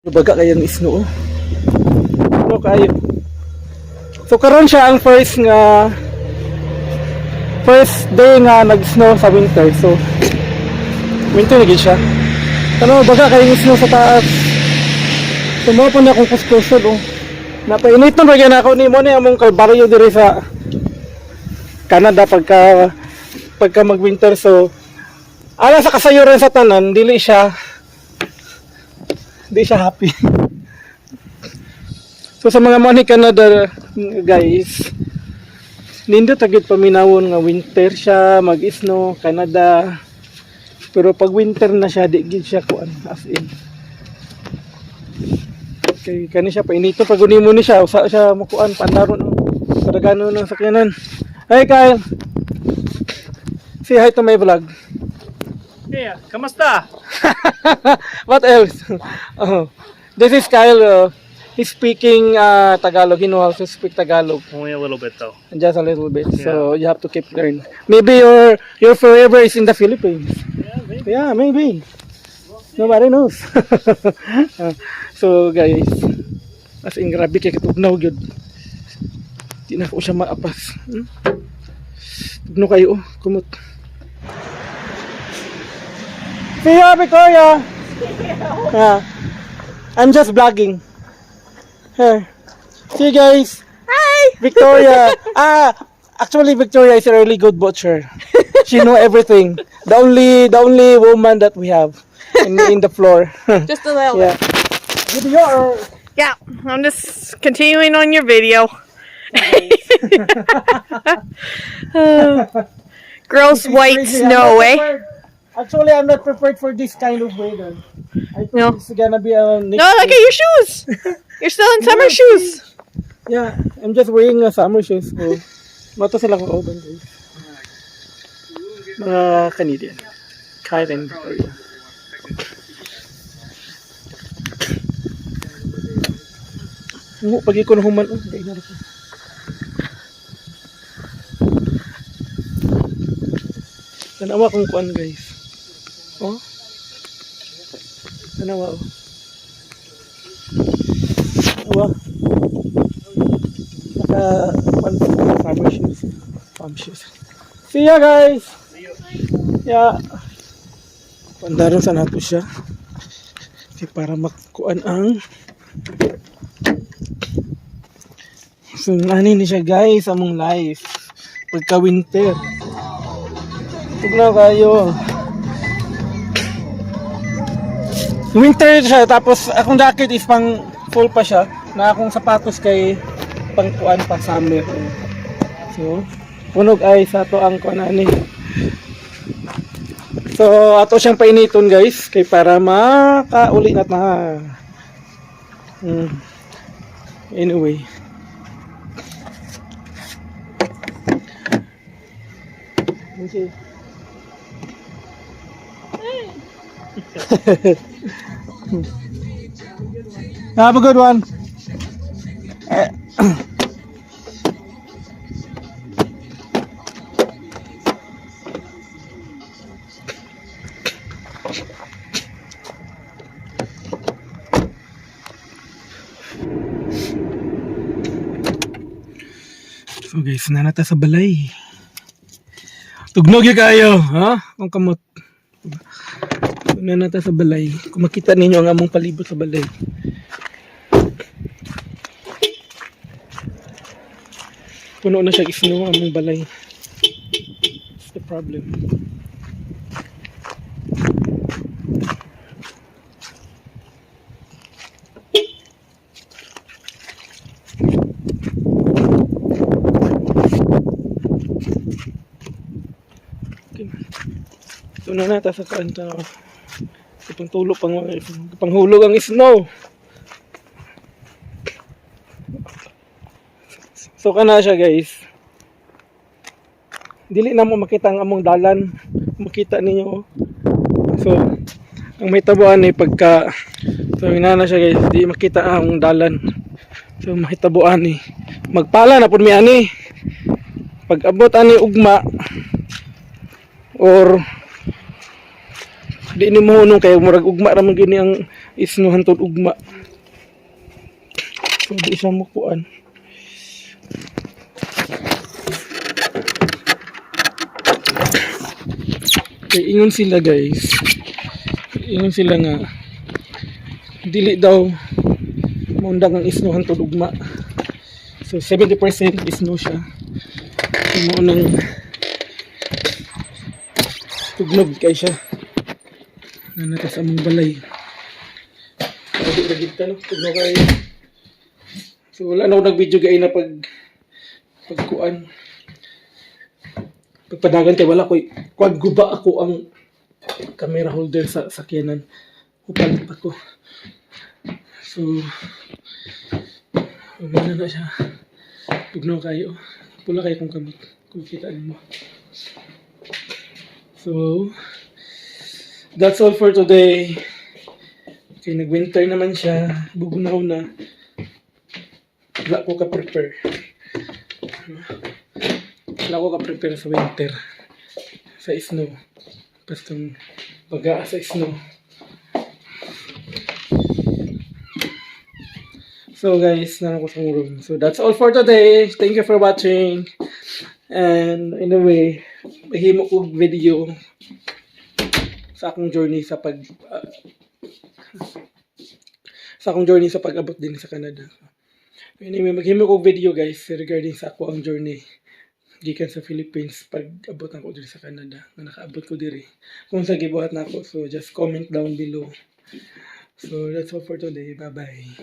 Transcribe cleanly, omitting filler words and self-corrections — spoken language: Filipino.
Baga kayang isno. Ano kayo? So karon siya ang first day nga nag-snow sa winter. So winter lagi siya. Ano baga kayang isno sa taas. Tumo po na akong kuskuson oh. Napainit na bagay na ako ni mo na among kalbaryo diri sa Canada pagka mag-winter. So ala sa kasayuran sa tanan, dili siya happy. So sa mga money Canada guys, nindo tagid paminawon nga winter siya, mag-snow Canada. Pero pag winter na siya, di gid siya kuan as in. Okay, kani siya painito pag unimo ni siya, usa siya makuan pandaron kadagano ng sakyanan. Hi Kyle. Say hi to my vlog. Yeah, kamusta? What else? Oh, this is Kyle. He's speaking Tagalog. He knows how to speak Tagalog. Only a little bit though. Just a little bit. Yeah. So you have to keep learning. Maybe your forever is in the Philippines. Yeah, maybe. Yeah, maybe. Nobody knows. So guys, as in grabe kay katugnaw gyud. Di na ko siya maapas. Tugno kayo oh, kumot. See ya, Victoria. Yeah. I'm just vlogging. Here. See you guys. Hi! Victoria. Actually Victoria is a really good butcher. She know everything. The only woman that we have in the floor. Just a little Yeah. bit. Video or Yeah, I'm just continuing on your video. Gross white Crazy. snow, I'm not eh? prepared. Actually, I'm not prepared for this kind of weather. I thought No. it's gonna be a No, look at your shoes. You're still in summer shoes. Yeah, I'm just wearing summer shoes. So, mato sila kung open guys. Mga Canadian. Kyle and Victoria. Pag ikon human, dahil na rin. Tanawa kung kuan guys. Oh. Tanawa oh. Tanawa. Farmer shoes. Farm shoes. See ya guys. Yeah. Pandaron sa nato siya. Kasi para makuan ang so nani ni siya guys among life pagka winter. Tugnaw kayo. Winter siya tapos akong jacket is pang full pa siya na akong sapatos kay pang kuan pa summer. So punog ay sa to ang kuan ani. So ato siyang painiton guys kay para makauli na ta. Anyway. Okay. Have a good one. So guys, nanata sa balay. Tugnog yung kayo, ha? Ang kamot. Nanata sa balay. Kung makita ninyo ang among palibot sa balay. Puno na siya isno ang among balay. That's the problem. Ito na nata sa kanta. Itong tulo panghulog ang snow. So kana siya guys. Dili na mo makita ang among dalan. Makita ninyo. So ang may tabuan ay pagka so na siya guys, di makita ang dalan. So mahitabuan ni magpala na pud mi ani. Pag abot ani ugma or di ni mo hunong kay murag ugma ra man gini ang isno hantod ugma. So di siya mukuan. Kaya ingon sila guys. Ingon sila nga dili daw maundang ang isno hantod ugma. So 70% isno siya. Imo nang tugnog kay siya. Na nata sa among balay. Pwede ra gid no tugnog kay. So wala na ako nag-video gay na pagkuan. Pagpadagan kay wala koy kuan guba ako ang camera holder sa sakyanan. Upalit pa ko. So umana na siya. Tugnaw kayo. Pula kayo kung kamot. Kung kitaan mo. So that's all for today. Okay, nag-winter naman siya. Bugunaw na. Wala ko ka-prepare. Wala ko ka-prepare sa winter. Sa snow. Bastang baga sa snow. So guys, na ako sa room. So that's all for today. Thank you for watching. And anyway, mahimo ko video sa akong journey sa pag-abot din sa Canada. Anyway, maghimo ko video guys regarding sa ako ang journey gikan sa Philippines pag-abot ako diri sa Canada. Nga nakaabot ko diri. Kung sa gibuhat na ako, so just comment down below. So that's all for today. Bye-bye.